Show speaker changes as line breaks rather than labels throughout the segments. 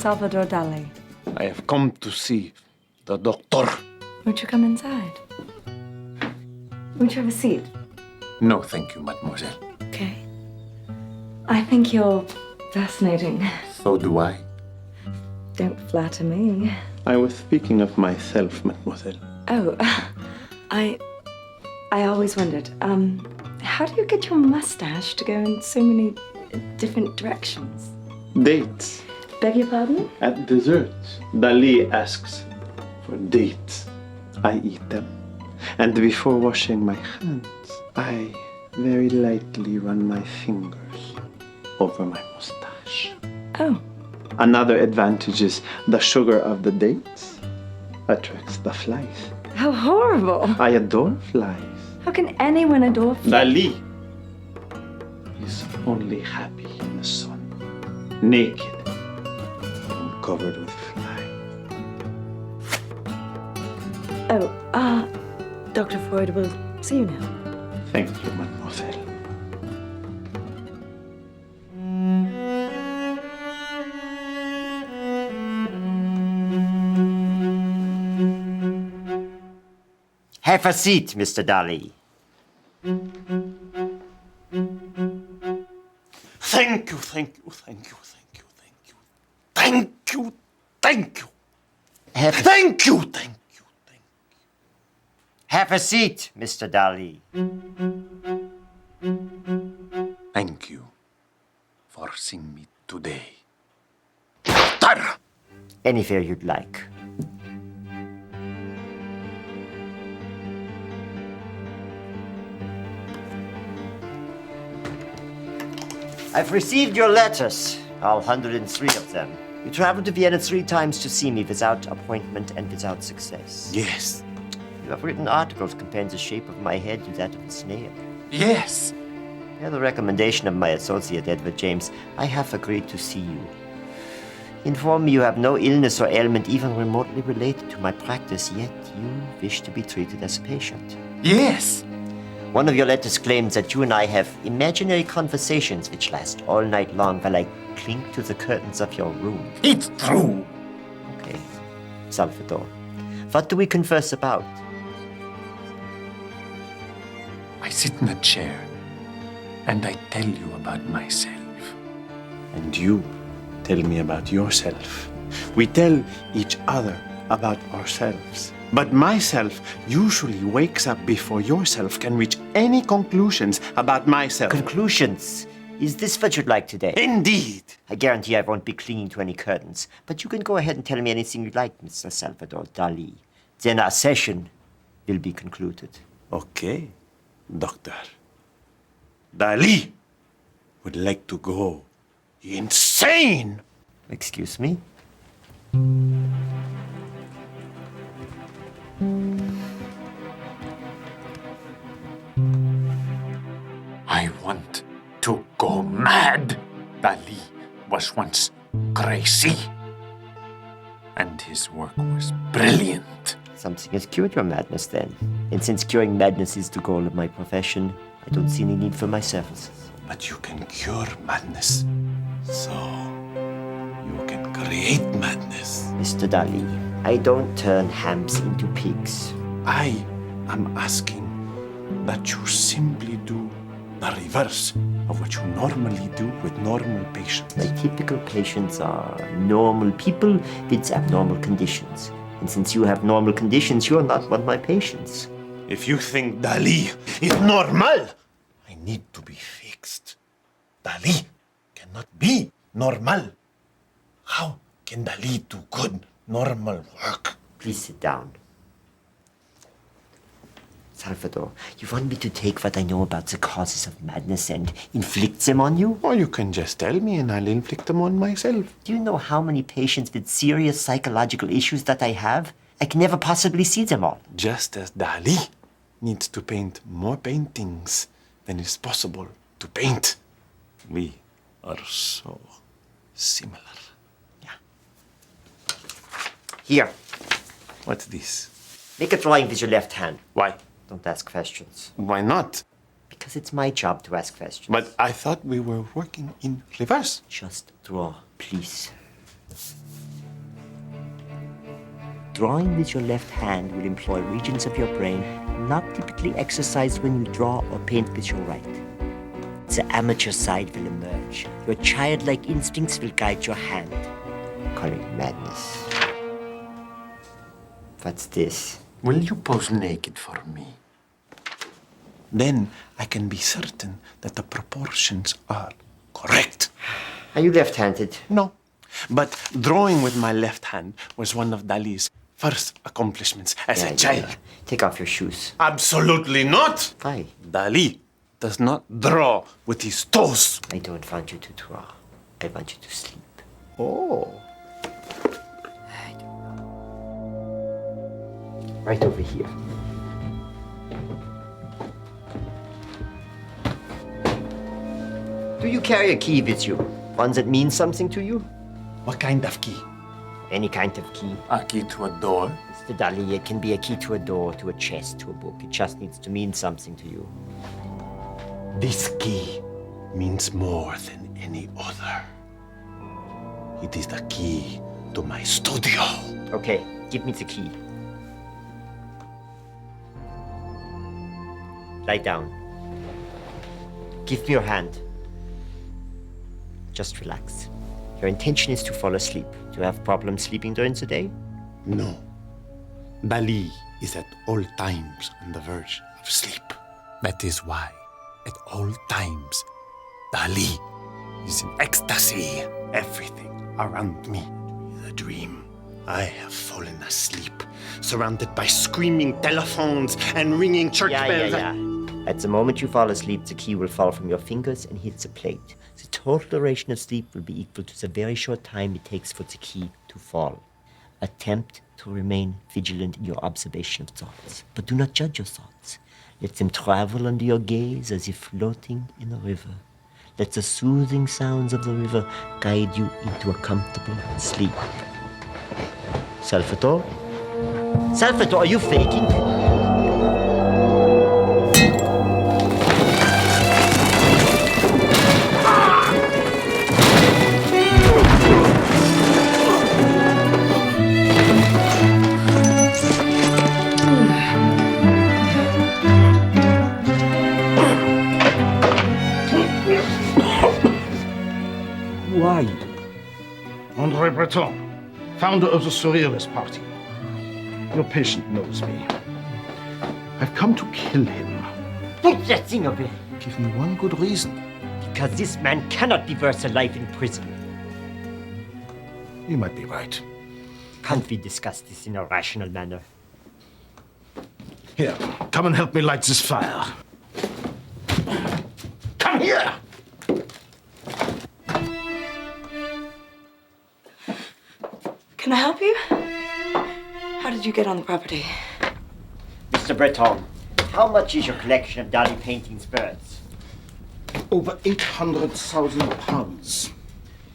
Salvador Dalí.
I have come to see the doctor.
Won't you come inside? Won't you have a seat?
No, thank you, mademoiselle.
Okay. I think you're fascinating.
So do I.
Don't flatter me.
I was speaking of myself, mademoiselle.
Oh, I always wondered, how do you get your mustache to go in so many different directions?
Dates.
Beg your pardon?
At dessert, Dali asks for dates. I eat them. And before washing my hands, I very lightly run my fingers over my mustache.
Oh.
Another advantage is the sugar of the dates attracts the flies.
How horrible.
I adore flies.
How can anyone adore flies?
Dali is only happy in the sun, naked and covered with flies.
Oh, Dr. Freud will see you now.
Thank you, mademoiselle.
Have a seat, Mr. Dali.
Thank you, thank you, thank you, thank you, thank you. Thank you, thank you. Thank you, thank you, thank you.
Have a seat, Mr. Dali.
Thank you for seeing me today. Doctor!
Anywhere you'd like. I've received your letters, all 103 of them. You traveled to Vienna 3 times to see me without appointment and without success.
Yes.
You have written articles comparing the shape of my head to that of a snail.
Yes.
At the recommendation of my associate, Edward James, I have agreed to see you. Inform me you have no illness or ailment even remotely related to my practice, yet you wish to be treated as a patient.
Yes.
One of your letters claims that you and I have imaginary conversations which last all night long while I cling to the curtains of your room.
It's true.
Okay, Salvador, what do we converse about?
I sit in a chair and I tell you about myself. And you tell me about yourself. We tell each other about ourselves. But myself usually wakes up before yourself can reach any conclusions about myself.
Conclusions? Is this what you'd like today?
Indeed.
I guarantee I won't be clinging to any curtains. But you can go ahead and tell me anything you'd like, Mr. Salvador Dalí. Then our session will be concluded.
Okay, Doctor. Dali would like to go insane.
Excuse me?
I want to go mad. Dali was once crazy. And his work was brilliant.
Something has cured your madness then. And since curing madness is the goal of my profession, I don't see any need for my services.
But you can cure madness. So, you can create madness.
Mr. Dali, I don't turn hams into pigs.
I am asking that you simply do the reverse of what you normally do with normal patients.
My typical patients are normal people with abnormal conditions. And since you have normal conditions, you're not one of my patients.
If you think Dali is normal, I need to be fixed. Dali cannot be normal. How can Dali do good, normal work?
Please sit down. Salvador, you want me to take what I know about the causes of madness and inflict them on you?
Or you can just tell me and I'll inflict them on myself.
Do you know how many patients with serious psychological issues that I have? I can never possibly see them all.
Just as Dali needs to paint more paintings than is possible to paint. We are so similar.
Yeah. Here,
What's this?
make a drawing with your left hand.
Why?
Don't ask questions.
Why not?
Because it's my job to ask questions.
But I thought we were working in reverse.
Just draw, please. drawing with your left hand will employ regions of your brain not typically exercised when you draw or paint with your right. The amateur side will emerge. Your childlike instincts will guide your hand. Call it madness. What's this?
Will you pose naked for me? Then I can be certain that the proportions are correct.
Are you left-handed?
No. But drawing with my left hand was one of Dali's first accomplishments as a child.
Take off your shoes.
Absolutely not!
Why?
Dali does not draw with his toes.
I don't want you to draw. I want you to sleep. Oh. Right over here. Do you carry a key with you? One that means something to you?
What kind of key?
Any kind of key.
A key to a door?
Mr. Dali, it can be a key to a door, to a chest, to a book. It just needs to mean something to you.
This key means more than any other. It is the key to my studio.
Okay, give me the key. Lie down. Give me your hand. Just relax. Your intention is to fall asleep. Do you have problems sleeping during the day?
No. Dali is at all times on the verge of sleep. That is why, at all times, Dali is in ecstasy. Everything around me is a dream. I have fallen asleep, surrounded by screaming telephones and ringing church bells.
At the moment you fall asleep, the key will fall from your fingers and hit the plate. The total duration of sleep will be equal to the very short time it takes for the key to fall. Attempt to remain vigilant in your observation of thoughts, but do not judge your thoughts. Let them travel under your gaze as if floating in a river. Let the soothing sounds of the river guide you into a comfortable sleep. Salvador? Salvador, are you faking? Who are you?
André Breton, founder of the Surrealist Party. Your patient knows me. I've come to kill him.
Put that thing away.
Give me one good reason.
Because this man cannot be worth a life in prison.
You might be right.
Can't we discuss this in a rational manner?
Here, come and help me light this fire. Come here!
Can I help you? How did you get on the property?
Mr. Breton, how much is your collection of Dali paintings worth?
Over 800,000 pounds.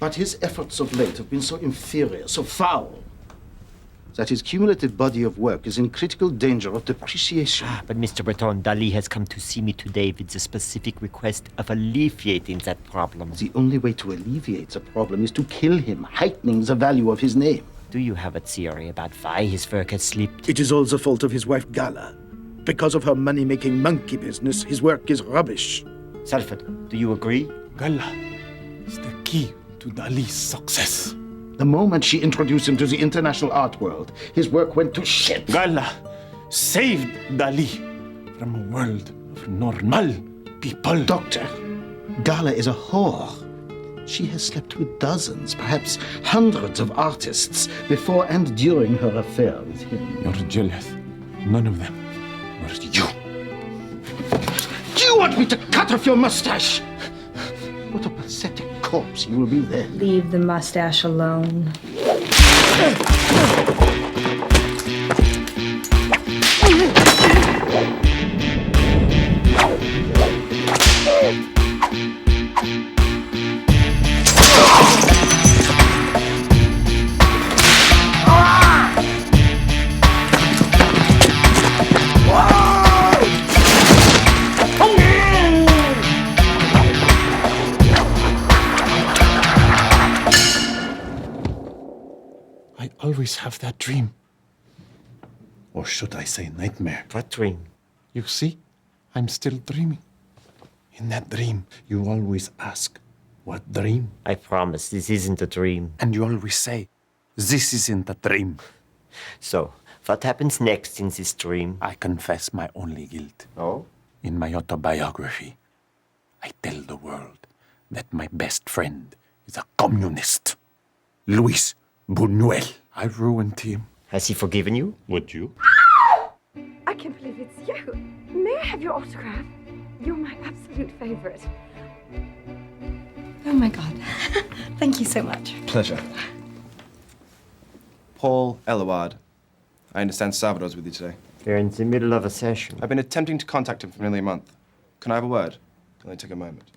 But his efforts of late have been so inferior, so foul, that his cumulative body of work is in critical danger of depreciation.
But Mr. Breton, Dali has come to see me today with the specific request of alleviating that problem.
The only way to alleviate the problem is to kill him, heightening the value of his name.
Do you have a theory about why his work has slipped?
It is all the fault of his wife, Gala. Because of her money-making monkey business, his work is rubbish.
Salford, do you agree?
Gala is the key to Dali's success.
The moment she introduced him to the international art world, his work went to shit.
Gala saved Dali from a world of normal people.
Doctor, Gala is a whore. She has slept with dozens, perhaps hundreds of artists before and during her affair with him.
You're jealous. None of them were you.
Do you want me to cut off your mustache? What a pathetic corpse you will be then.
Leave the mustache alone.
I always have that dream Or should I say nightmare?
What dream?
You see, I'm still dreaming. In that dream, you always ask, what dream?
I promise, this isn't a dream.
And you always say, this isn't a dream.
So, what happens next in this dream?
I confess my only guilt.
Oh?
In my autobiography, I tell the world that my best friend is a communist. Louis Buñuel. I ruined him.
Has he forgiven you?
Would you?
I can't believe it's you. May I have your autograph? You're my absolute favorite. Oh my God. Thank you so much.
Pleasure. Paul Éluard. I understand Salvador's with you today.
We're in the middle of a session.
I've been attempting to contact him for nearly a month. Can I have a word? Can I take a moment?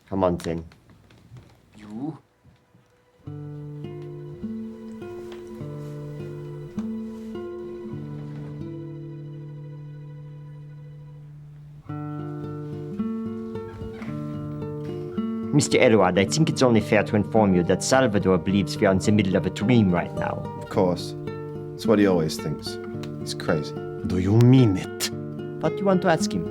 Come on, then.
You?
Mr. Éluard, I think it's only fair to inform you that Salvador believes we are in the middle of a dream right now.
Of course. It's what he always thinks. He's crazy.
Do you mean it?
What do you want to ask him?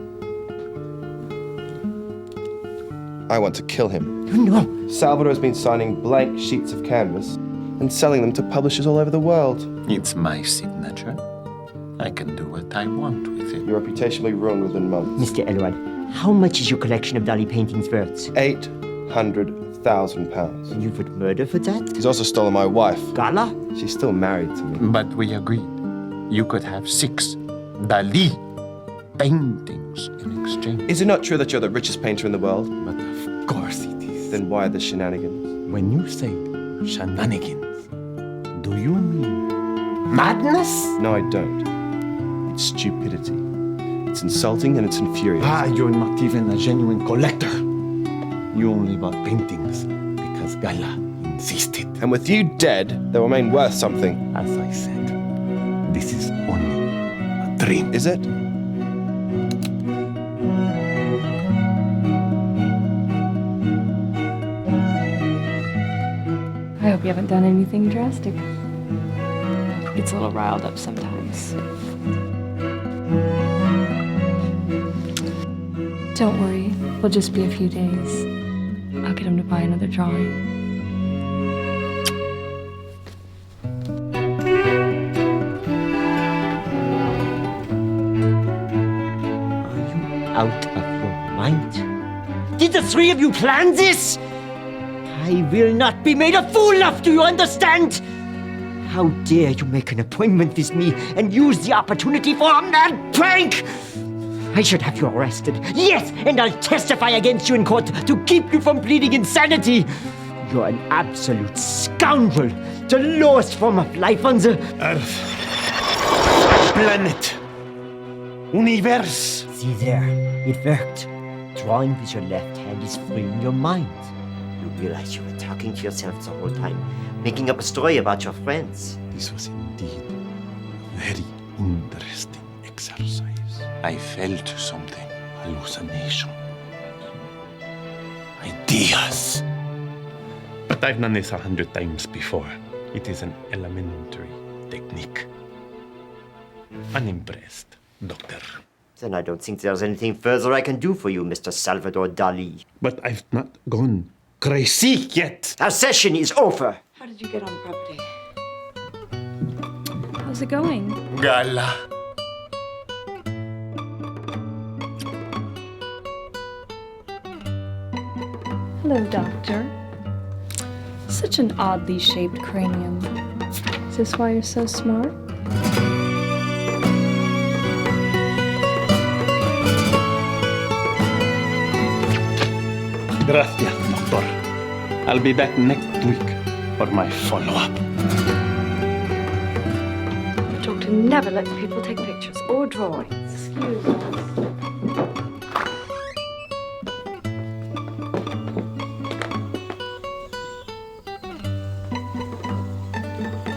I want to kill him.
You know.
Salvador has been signing blank sheets of canvas and selling them to publishers all over the world.
It's my signature. I can do what I want with it.
Your reputation will be ruined within months.
Mr. Éluard, how much is your collection of Dali paintings worth?
£800,000.
You would murder for that?
He's also stolen my wife.
Gala?
She's still married to me.
But we agreed. You could have 6 Dali paintings in exchange.
Is it not true that you're the richest painter in the world?
But of course it is.
Then why the shenanigans?
When you say shenanigans, do you mean madness?
No, I don't. It's stupidity. It's insulting and it's infuriating.
You're not even a genuine collector. You only bought paintings because Gala insisted.
And with you dead, they'll remain worth something.
As I said, this is only a dream.
Is it?
I hope you haven't done anything drastic. Gets a little riled up sometimes. Don't worry, it'll just be a few days. I'll get him to buy another drawing.
Are you out of your mind? Did the three of you plan this? I will not be made a fool of, do you understand? How dare you make an appointment with me and use the opportunity for a mad prank? I should have you arrested. Yes, and I'll testify against you in court to keep you from pleading insanity. You're an absolute scoundrel. The lowest form of life on the
Earth. Planet. Universe.
See there, it worked. Drawing with your left hand is freeing your mind. You realize you were talking to yourself the whole time, making up a story about your friends.
This was indeed a very interesting exercise. I felt something. Hallucination. Ideas. But I've done this 100 times before. It is an elementary technique. Unimpressed, doctor.
Then I don't think there's anything further I can do for you, Mr. Salvador Dalí.
But I've not gone crazy yet.
Our session is over.
How did you get on the property?
How's it going?
Gala.
Hello, Doctor. Such an oddly shaped cranium. Is this why you're so smart?
Gracias, doctor. I'll be back next week for my follow-up.
The doctor never lets people take pictures or drawings. Excuse us.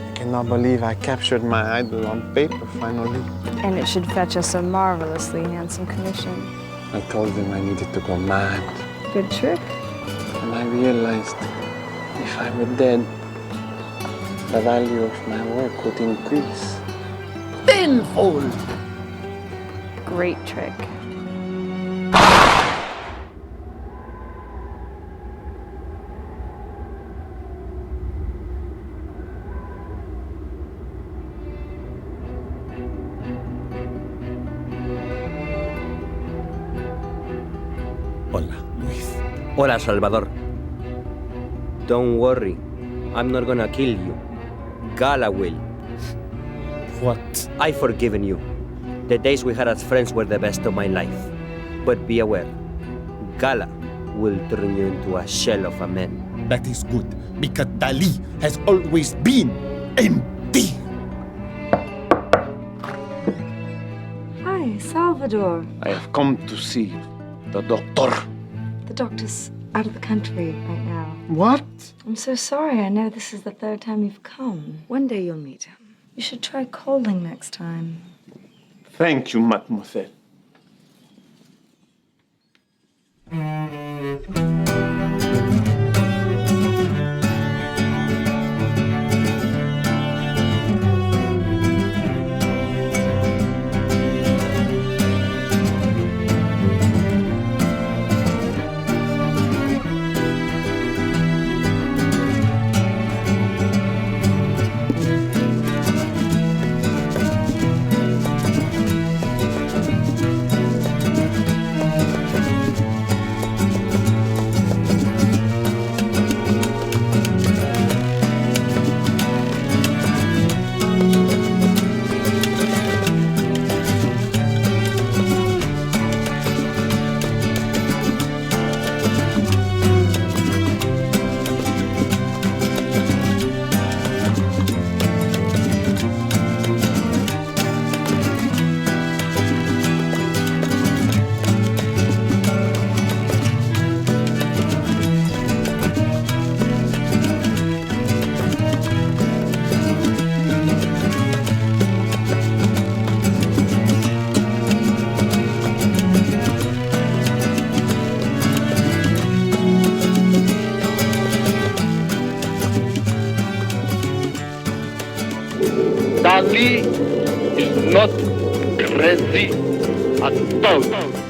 I cannot believe I captured my idol on paper finally.
And it should fetch us a marvelously handsome commission.
I told him I needed to go mad.
Good trick.
And I realized if I were dead, the value of my work would increase.
Then fall.
Great trick.
Hola, Luis.
Hola, Salvador. Don't worry. I'm not gonna kill you. Gala will.
What?
I've forgiven you. The days we had as friends were the best of my life. But be aware, Gala will turn you into a shell of a man.
That is good, because Dali has always been empty.
Hi, Salvador.
I have come to see the doctor.
The doctor's out of the country right now.
What?
I'm so sorry. I know this is the third time you've come. One day you'll meet him. You should try calling next time.
Thank you, mademoiselle.
Dali is not crazy at all.